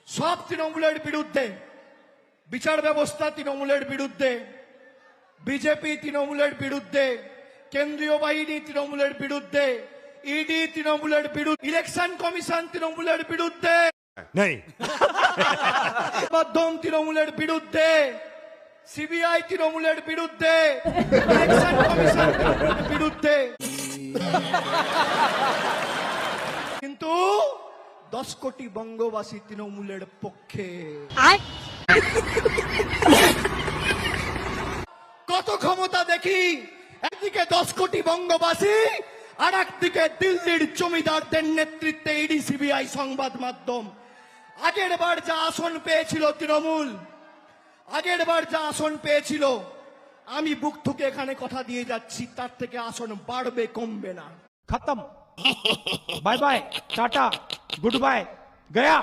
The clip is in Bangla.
সব তৃণমূলের বিরুদ্ধে, বিচার ব্যবস্থা তৃণমূলের বিরুদ্ধে, বিজেপি তৃণমূলের বিরুদ্ধে, কেন্দ্রীয় বাহিনী তৃণমূলের বিরুদ্ধে, ইডি তৃণমূলের বিরুদ্ধে, ইলেকশন কমিশন তৃণমূলের বিরুদ্ধে, नहीं মাধ্যম তৃণমূলের বিরুদ্ধে, সিবিআই তৃণমূলের বিরুদ্ধে, ইলেকশন কমিশন তৃণমূলের বিরুদ্ধে। কিন্তু 10 কোটি বঙ্গবাসী তৃণমূলের পক্ষে। কত ক্ষমতা দেখি, একদিকে 10 কোটি বঙ্গবাসী, আর একদিকে দিল্লির জমিদারদের নেতৃত্বে ইডি সিবিআই সংবাদ মাধ্যম। আগের বার যা আসন পেয়েছিল তৃণমূল, আগের বার যা আসন পেয়েছিল, আমি বুক ঠুকে এখানে কথা দিয়ে যাচ্ছি, তার থেকে আসন বাড়বে, কমবে না। खत्म bye bye tata goodbye गया।